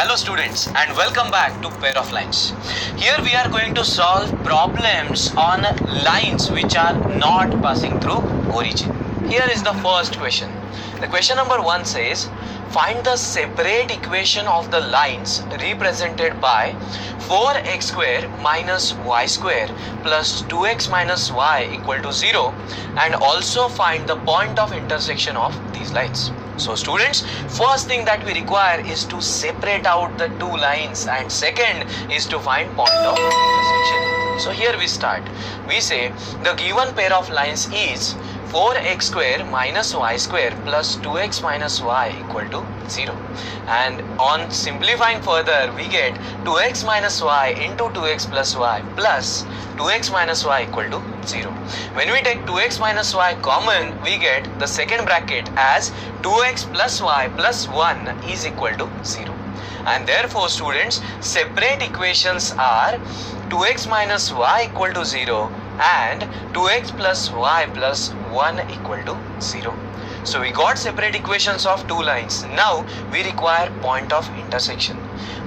Hello students and welcome back to Pair of Lines. Here we are going to solve problems on lines which are not passing through origin. Here is the first question. The question number 1 says, find the separate equation of the lines represented by 4x square minus y square plus 2x minus y equal to 0 and also find the point of intersection of these lines. So students, first thing that we require is to separate out the two lines, and second is to find point of intersection. So here we start. We say the given pair of lines is 4x square minus y square plus 2x minus y equal to 0. And on simplifying further, we get 2x minus y into 2x plus y plus 2x minus y equal to 0. When we take 2x minus y common, we get the second bracket as 2x plus y plus 1 is equal to 0. And therefore students, separate equations are 2x minus y equal to 0 and 2x plus y plus 1 equal to 0. So we got separate equations of two lines. Now we require point of intersection.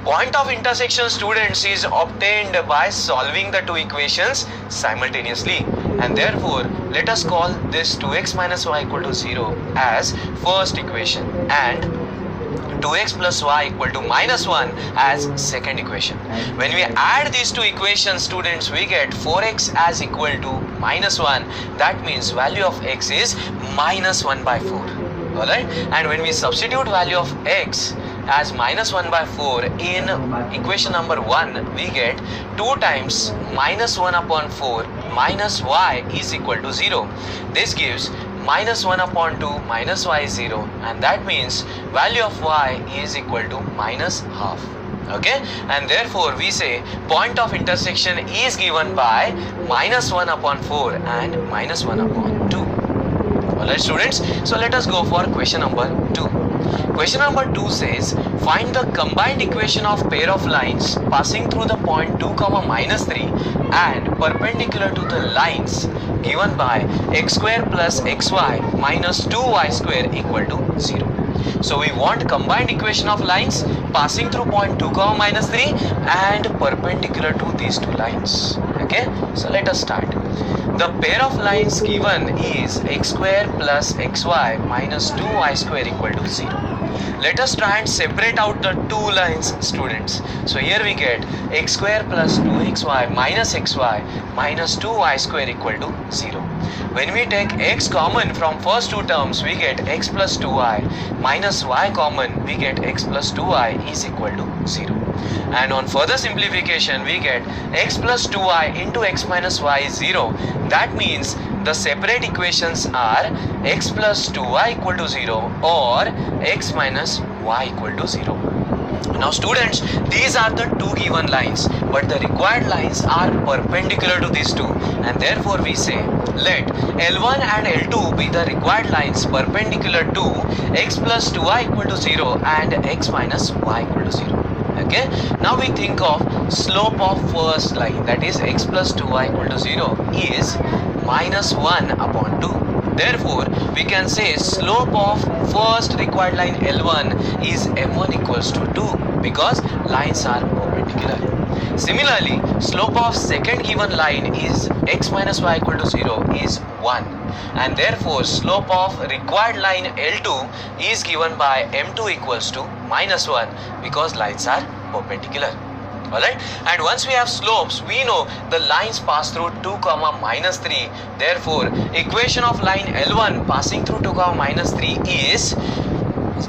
Point of intersection, students, is obtained by solving the two equations simultaneously, and therefore let us call this 2x minus y equal to 0 as first equation and 2x plus y equal to minus 1 as second equation. When we add these two equations, students, we get 4x as equal to minus 1. That means value of x is minus 1 by 4. Alright, and when we substitute value of x as minus 1 by 4 in equation number 1, we get 2 times minus 1 upon 4 minus y is equal to 0. This gives minus 1 upon 2 minus y is 0, and that means value of y is equal to minus half. Okay, and therefore we say point of intersection is given by minus 1 upon 4 and minus 1 upon 2. Alright students, so let us go for question number 2. Question number 2 says, find the combined equation of pair of lines passing through the point 2 comma minus 3 and perpendicular to the lines given by x square plus xy minus 2y square equal to 0. So we want combined equation of lines passing through point 2 comma minus 3 and perpendicular to these two lines. Okay, so let us start. The pair of lines given is x square plus xy minus 2y square equal to 0. Let us try and separate out the two lines, students. So here we get x square plus 2xy minus xy minus 2y square equal to 0. When we take x common from first two terms, we get x plus 2y minus y common, we get x plus 2y is equal to 0. And on further simplification, we get x plus 2y into x minus y is 0. That means the separate equations are x plus 2y equal to 0 or x minus y equal to 0. Now students, these are the two given lines, but the required lines are perpendicular to these two, and therefore we say let L1 and L2 be the required lines perpendicular to x plus 2y equal to 0 and x minus y equal to 0. Okay, now we think of slope of first line, that is x plus 2y equal to 0 is minus 1 upon 2. Therefore, we can say slope of first required line L1 is m1 equals to 2 because lines are perpendicular. Similarly, slope of second given line is x minus y equal to 0 is 1, and therefore slope of required line L2 is given by m2 equals to minus 1 because lines are perpendicular. Alright, and once we have slopes, we know the lines pass through 2 comma minus 3. Therefore, equation of line L1 passing through 2 comma minus 3 is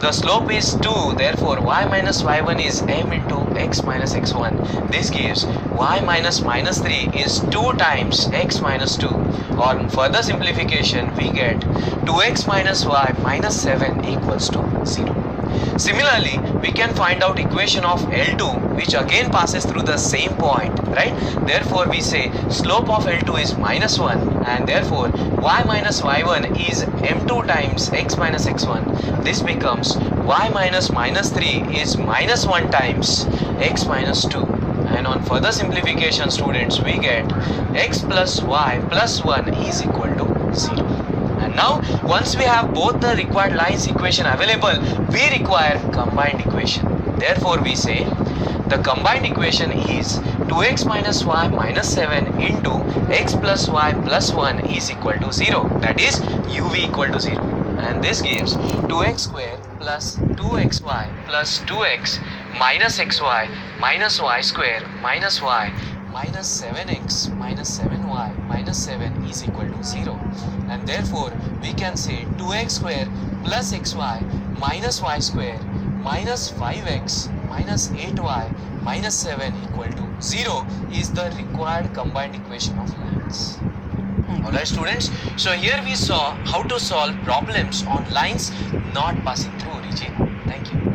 the slope is 2, therefore y minus y1 is m into x minus x1. This gives y minus minus 3 is 2 times x minus 2. On further simplification, we get 2x minus y minus 7 equals to 0. Similarly, we can find out equation of L2, which again passes through the same point, right? Therefore, we say slope of L2 is minus 1, and therefore y minus y1 is m2 times x minus x1. This becomes y minus minus 3 is minus 1 times x minus 2. And on further simplification, students, we get x plus y plus 1 is equal to 0. And now once we have both the required lines equation available, we require combined equation. therefore we say the combined equation is 2x minus y minus 7 into x plus y plus 1 is equal to 0. That is uv equal to 0. And this gives 2x square plus 2xy plus 2x minus xy minus y square minus y minus 7x minus 7y minus 7 is equal to 0. And therefore we can say 2x square plus xy minus y square minus 5x minus 8y minus 7 equal to 0 is the required combined equation of lines. Alright students, so here we saw how to solve problems on lines not passing through origin. Thank you.